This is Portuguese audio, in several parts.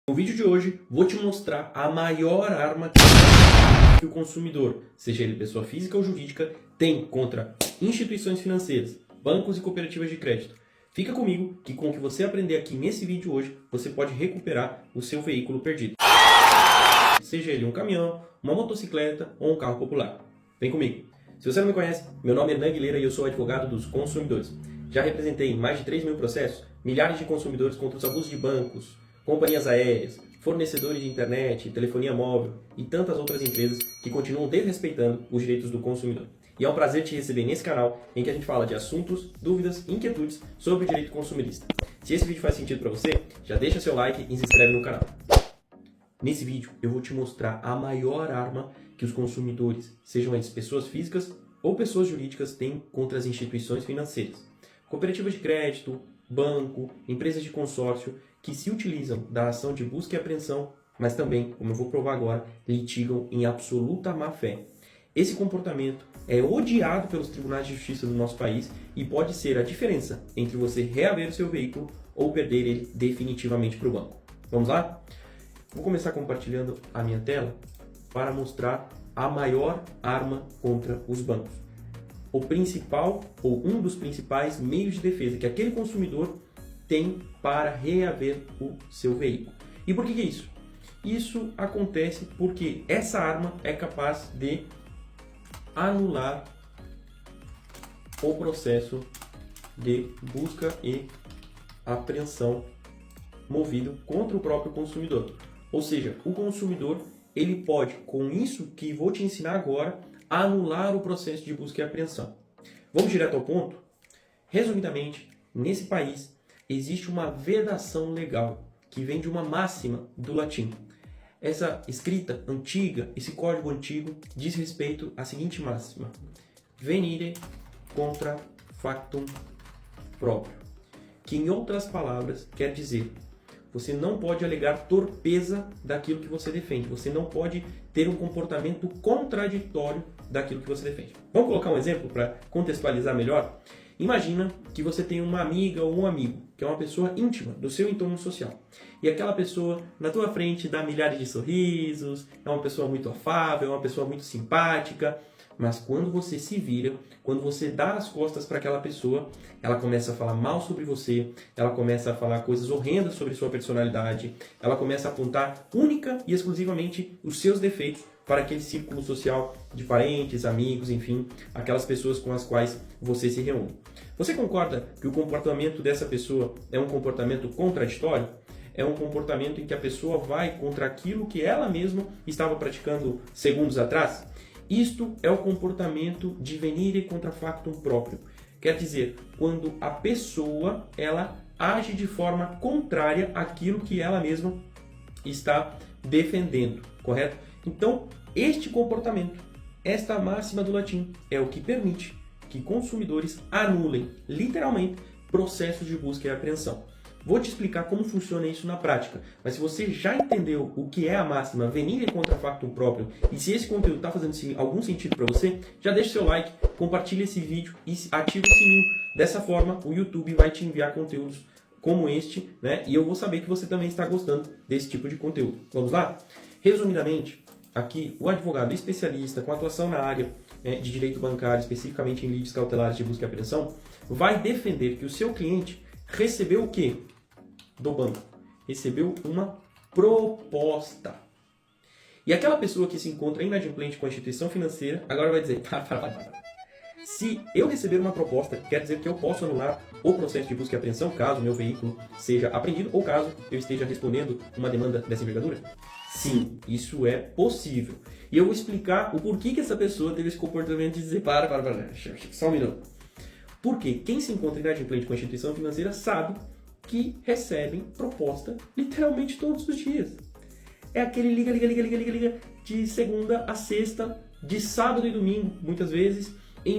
No vídeo de hoje, vou te mostrar a maior arma que o consumidor, seja ele pessoa física ou jurídica, tem contra instituições financeiras, bancos e cooperativas de crédito. Fica comigo que com o que você aprender aqui nesse vídeo hoje, você pode recuperar o seu veículo perdido. Seja ele um caminhão, uma motocicleta ou um carro popular. Vem comigo. Se você não me conhece, meu nome é Hernan Aguilera e eu sou advogado dos consumidores. Já representei mais de 3 mil processos, milhares de consumidores contra os abusos de bancos, companhias aéreas, fornecedores de internet, telefonia móvel e tantas outras empresas que continuam desrespeitando os direitos do consumidor. E é um prazer te receber nesse canal em que a gente fala de assuntos, dúvidas e inquietudes sobre o direito consumidista. Se esse vídeo faz sentido para você, já deixa seu like e se inscreve no canal. Nesse vídeo eu vou te mostrar a maior arma que os consumidores, sejam eles pessoas físicas ou pessoas jurídicas, têm contra as instituições financeiras. Cooperativas de crédito, banco, empresas de consórcio que se utilizam da ação de busca e apreensão, mas também, como eu vou provar agora, litigam em absoluta má-fé. Esse comportamento é odiado pelos tribunais de justiça do nosso país e pode ser a diferença entre você reaver o seu veículo ou perder ele definitivamente para o banco. Vamos lá? Vou começar compartilhando a minha tela para mostrar a maior arma contra os bancos. O principal, ou um dos principais meios de defesa que aquele consumidor tem para reaver o seu veículo. E por que é isso? Isso acontece porque essa arma é capaz de anular o processo de busca e apreensão movido contra o próprio consumidor. Ou seja, o consumidor ele pode, com isso que vou te ensinar agora, anular o processo de busca e apreensão. Vamos direto ao ponto? Resumidamente, nesse país existe uma vedação legal que vem de uma máxima do latim. Essa escrita antiga, esse código antigo, diz respeito à seguinte máxima: venire contra factum próprio, que em outras palavras quer dizer: você não pode alegar torpeza daquilo que você defende. Você não pode ter um comportamento contraditório daquilo que você defende. Vamos colocar um exemplo para contextualizar melhor? Imagina que você tem uma amiga ou um amigo, que é uma pessoa íntima do seu entorno social. E aquela pessoa na tua frente dá milhares de sorrisos, é uma pessoa muito afável, é uma pessoa muito simpática. Mas quando você se vira, quando você dá as costas para aquela pessoa, ela começa a falar mal sobre você, ela começa a falar coisas horrendas sobre sua personalidade, ela começa a apontar única e exclusivamente os seus defeitos para aquele círculo social de parentes, amigos, enfim, aquelas pessoas com as quais você se reúne. Você concorda que o comportamento dessa pessoa é um comportamento contraditório? É um comportamento em que a pessoa vai contra aquilo que ela mesma estava praticando segundos atrás? Isto é o comportamento de venire contra factum próprio. Quer dizer, quando a pessoa ela age de forma contrária àquilo que ela mesma está defendendo, correto? Então, este comportamento, esta máxima do latim, é o que permite que consumidores anulem, literalmente, processos de busca e apreensão. Vou te explicar como funciona isso na prática, mas se você já entendeu o que é a máxima venire contra factum próprio e se esse conteúdo está fazendo algum sentido para você, já deixa seu like, compartilha esse vídeo e ativa o sininho. Dessa forma, o YouTube vai te enviar conteúdos como este, né? E eu vou saber que você também está gostando desse tipo de conteúdo. Vamos lá? Resumidamente, aqui o advogado especialista com atuação na área de direito bancário, especificamente em litígios cautelares de busca e apreensão, vai defender que o seu cliente recebeu o quê? Do banco. Recebeu uma proposta. E aquela pessoa que se encontra inadimplente com a instituição financeira, agora vai dizer, se eu receber uma proposta, quer dizer que eu posso anular o processo de busca e apreensão, caso meu veículo seja apreendido ou caso eu esteja respondendo uma demanda dessa envergadura? Sim, isso é possível. E eu vou explicar o porquê que essa pessoa teve esse comportamento de dizer, só um minuto. Porque quem se encontra inadimplente com a instituição financeira sabe que recebem proposta literalmente todos os dias. É aquele liga de segunda a sexta, de sábado e domingo, muitas vezes,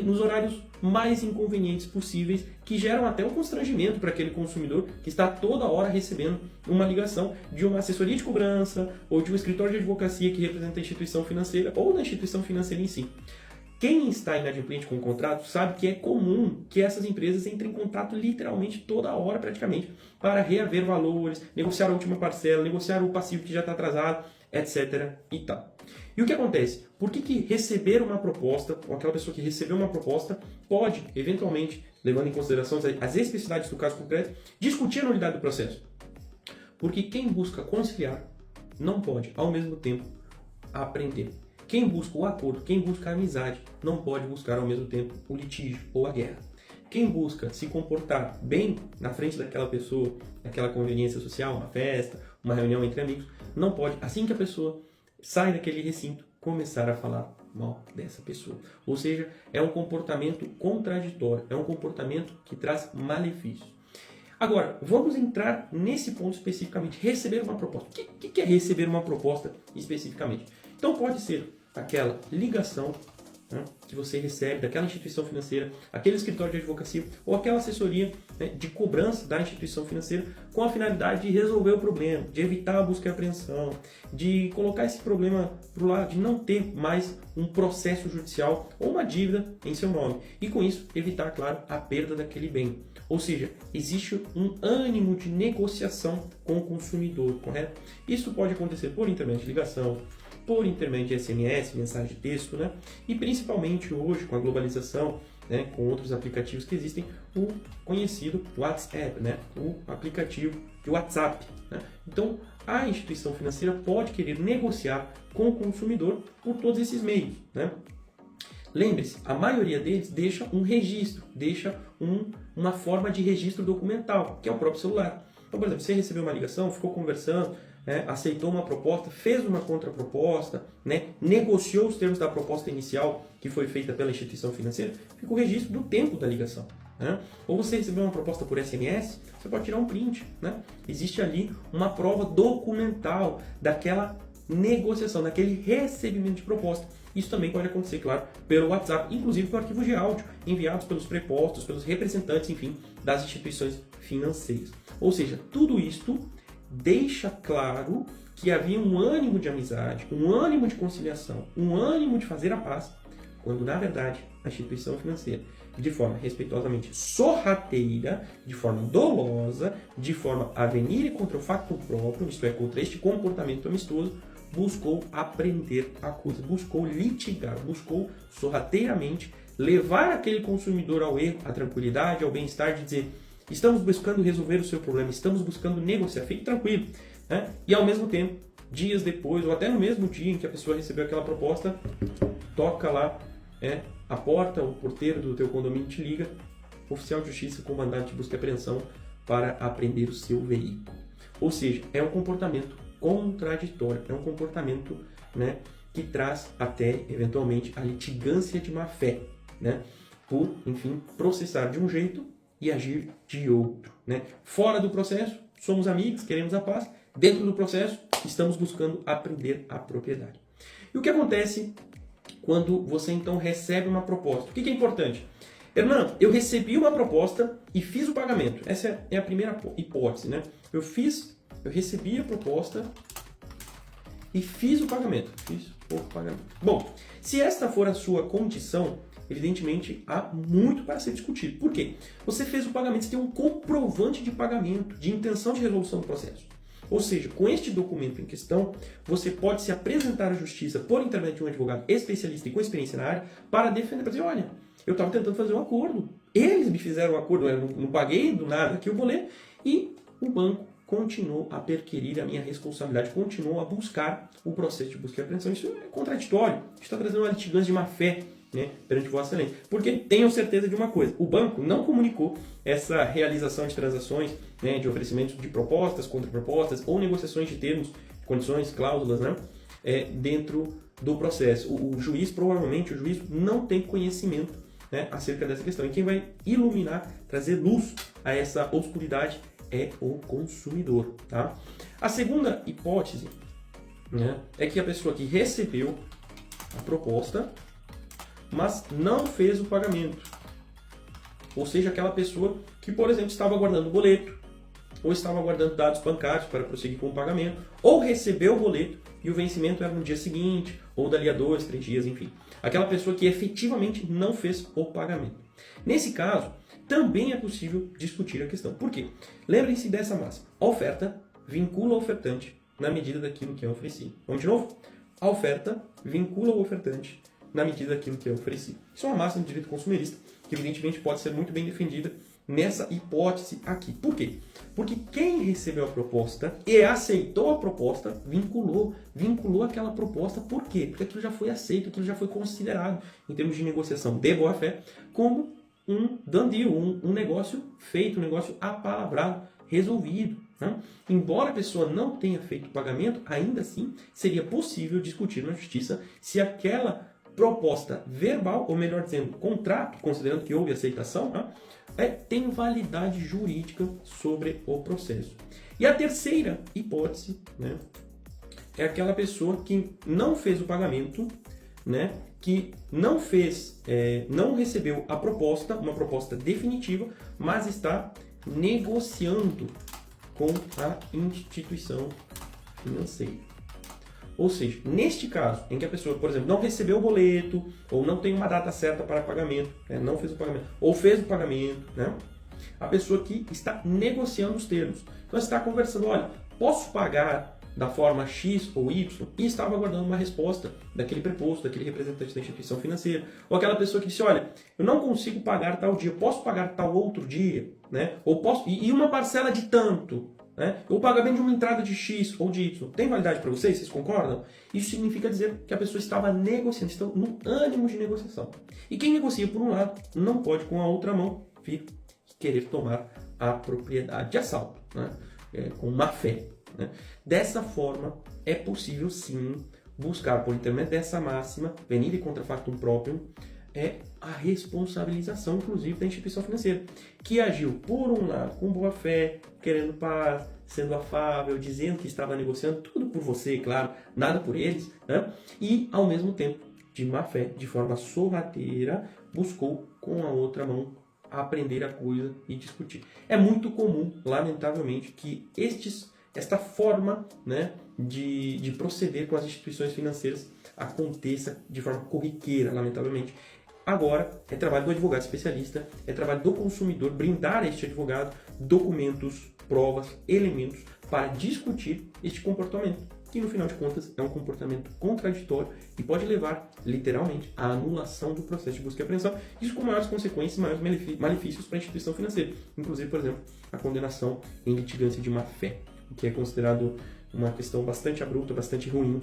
nos horários mais inconvenientes possíveis, que geram até um constrangimento para aquele consumidor que está toda hora recebendo uma ligação de uma assessoria de cobrança ou de um escritório de advocacia que representa a instituição financeira ou da instituição financeira em si. Quem está inadimplente com o contrato sabe que é comum que essas empresas entrem em contato literalmente toda hora praticamente para reaver valores, negociar a última parcela, negociar o passivo que já está atrasado, etc. e tal. E o que acontece? Por que receber uma proposta, ou aquela pessoa que recebeu uma proposta, pode, eventualmente, levando em consideração as especificidades do caso concreto, discutir a nulidade do processo? Porque quem busca conciliar não pode, ao mesmo tempo, aprender. Quem busca o acordo, quem busca a amizade, não pode buscar ao mesmo tempo o litígio ou a guerra. Quem busca se comportar bem na frente daquela pessoa, daquela conveniência social, uma festa, uma reunião entre amigos, não pode, assim que a pessoa sai daquele recinto, começar a falar mal dessa pessoa. Ou seja, é um comportamento contraditório, é um comportamento que traz malefícios. Agora, vamos entrar nesse ponto especificamente, receber uma proposta. O que é receber uma proposta especificamente? Então pode ser aquela ligação, né, que você recebe daquela instituição financeira, aquele escritório de advocacia ou aquela assessoria, né, de cobrança da instituição financeira com a finalidade de resolver o problema, de evitar a busca e apreensão, de colocar esse problema para o lado, de não ter mais um processo judicial ou uma dívida em seu nome. E com isso evitar, claro, a perda daquele bem. Ou seja, existe um ânimo de negociação com o consumidor, correto? Isso pode acontecer por intermédio de ligação, por intermédio de SMS, mensagem de texto, né? E principalmente hoje, com a globalização, né, com outros aplicativos que existem, o conhecido WhatsApp, né? O aplicativo de WhatsApp, né? Então, a instituição financeira pode querer negociar com o consumidor por todos esses meios, né? Lembre-se, a maioria deles deixa um registro, deixa uma forma de registro documental, que é o próprio celular. Então, por exemplo, você recebeu uma ligação, ficou conversando, né, aceitou uma proposta, fez uma contraproposta, né, negociou os termos da proposta inicial que foi feita pela instituição financeira, fica o registro do tempo da ligação. Né? Ou você recebeu uma proposta por SMS, você pode tirar um print. Né? Existe ali uma prova documental daquela negociação, daquele recebimento de proposta. Isso também pode acontecer, claro, pelo WhatsApp, inclusive com arquivos de áudio enviados pelos prepostos, pelos representantes, enfim, das instituições financeiras. Ou seja, tudo isto deixa claro que havia um ânimo de amizade, um ânimo de conciliação, um ânimo de fazer a paz, quando, na verdade, a instituição financeira, de forma respeitosamente sorrateira, de forma dolosa, de forma a venir contra o facto próprio, isto é, contra este comportamento amistoso, buscou aprender a coisa, buscou litigar, buscou sorrateiramente levar aquele consumidor ao erro, à tranquilidade, ao bem-estar, de dizer: estamos buscando resolver o seu problema, estamos buscando negociar, fique tranquilo. Né? E ao mesmo tempo, dias depois, ou até no mesmo dia em que a pessoa recebeu aquela proposta, toca lá a porta, o porteiro do teu condomínio te liga: oficial de justiça com mandado de busca e apreensão para apreender o seu veículo. Ou seja, é um comportamento contraditório, é um comportamento, né, que traz até, eventualmente, a litigância de má-fé, né, por, enfim, processar de um jeito e agir de outro. Né? Fora do processo, somos amigos, queremos a paz. Dentro do processo, estamos buscando aprender a propriedade. E o que acontece quando você, então, recebe uma proposta? O que é importante? Hernan, eu recebi uma proposta e fiz o pagamento. Essa é a primeira hipótese. Né? Eu recebi a proposta e fiz o pagamento. Bom, se esta for a sua condição, evidentemente há muito para ser discutido. Por quê? Você fez o pagamento, você tem um comprovante de pagamento, de intenção de resolução do processo. Ou seja, com este documento em questão, você pode se apresentar à justiça por intermédio de um advogado especialista e com experiência na área para defender, para dizer: olha, eu estava tentando fazer um acordo, eles me fizeram um acordo, eu não paguei do nada aqui o boleto, e o banco continuou a perquirir a minha responsabilidade, continuou a buscar o processo de busca e apreensão. Isso é contraditório, isso está trazendo uma litigância de má-fé, né, perante Vossa Excelência. Porque tenham certeza de uma coisa: o banco não comunicou essa realização de transações, né, de oferecimento de propostas, contrapropostas ou negociações de termos, condições, cláusulas, né, dentro do processo. O juiz, provavelmente, o juiz não tem conhecimento, né, acerca dessa questão. E quem vai iluminar, trazer luz a essa obscuridade é o consumidor. Tá? A segunda hipótese, né, é que a pessoa que recebeu a proposta, mas não fez o pagamento. Ou seja, aquela pessoa que, por exemplo, estava aguardando o boleto, ou estava aguardando dados bancários para prosseguir com o pagamento, ou recebeu o boleto e o vencimento era no dia seguinte, ou dali a 2, 3 dias, enfim. Aquela pessoa que efetivamente não fez o pagamento. Nesse caso, também é possível discutir a questão. Por quê? Lembrem-se dessa máxima. A oferta vincula o ofertante na medida daquilo que é oferecido. Vamos de novo? A oferta vincula o ofertante na medida daquilo que é oferecido. Isso é uma máxima de direito consumerista que, evidentemente, pode ser muito bem defendida nessa hipótese aqui. Por quê? Porque quem recebeu a proposta e aceitou a proposta, vinculou aquela proposta. Por quê? Porque aquilo já foi aceito, aquilo já foi considerado, em termos de negociação de boa-fé, como um done deal, um negócio feito, um negócio apalavrado, resolvido. Né? Embora a pessoa não tenha feito o pagamento, ainda assim seria possível discutir na justiça se aquela proposta verbal, ou melhor dizendo, contrato, considerando que houve aceitação, né, tem validade jurídica sobre o processo. E a terceira hipótese, né, é aquela pessoa que não fez o pagamento, né, que não recebeu a proposta, uma proposta definitiva, mas está negociando com a instituição financeira. Ou seja, neste caso, em que a pessoa, por exemplo, não recebeu o boleto, ou não tem uma data certa para pagamento, né, não fez o pagamento, ou fez o pagamento, né, a pessoa que está negociando os termos. Então, você está conversando, olha, posso pagar da forma X ou Y, e estava aguardando uma resposta daquele preposto, daquele representante da instituição financeira, ou aquela pessoa que disse, olha, eu não consigo pagar tal dia, posso pagar tal outro dia, né, ou posso, e uma parcela de tanto, né? O pagamento de uma entrada de X ou de Y tem validade para vocês? Vocês concordam? Isso significa dizer que a pessoa estava negociando, estão no ânimo de negociação. E quem negocia por um lado não pode com a outra mão querer tomar a propriedade de assalto, né? Com má fé. Né? Dessa forma, é possível sim buscar, por intermédio dessa máxima, venire contra factum próprio, a responsabilização, inclusive, da instituição financeira, que agiu, por um lado, com boa fé, querendo paz, sendo afável, dizendo que estava negociando, tudo por você, claro, nada por eles, né? E, ao mesmo tempo, de má fé, de forma sorrateira, buscou, com a outra mão, aprender a coisa e discutir. É muito comum, lamentavelmente, que esta forma, né, de proceder com as instituições financeiras aconteça de forma corriqueira, lamentavelmente. Agora, é trabalho do advogado especialista, é trabalho do consumidor brindar a este advogado documentos, provas, elementos para discutir este comportamento, que no final de contas é um comportamento contraditório e pode levar, literalmente, à anulação do processo de busca e apreensão, isso com maiores consequências e maiores malefícios para a instituição financeira, inclusive, por exemplo, a condenação em litigância de má-fé, o que é considerado uma questão bastante abrupta, bastante ruim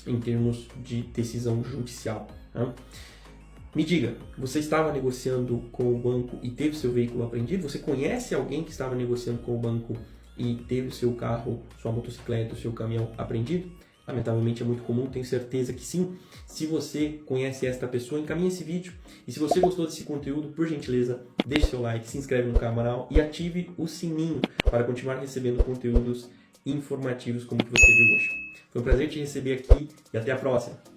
em termos de decisão judicial. Né? Me diga, você estava negociando com o banco e teve seu veículo apreendido? Você conhece alguém que estava negociando com o banco e teve o seu carro, sua motocicleta, o seu caminhão apreendido? Lamentavelmente é muito comum, tenho certeza que sim. Se você conhece esta pessoa, encaminhe esse vídeo. E se você gostou desse conteúdo, por gentileza, deixe seu like, se inscreve no canal e ative o sininho para continuar recebendo conteúdos informativos como o que você viu hoje. Foi um prazer te receber aqui e até a próxima.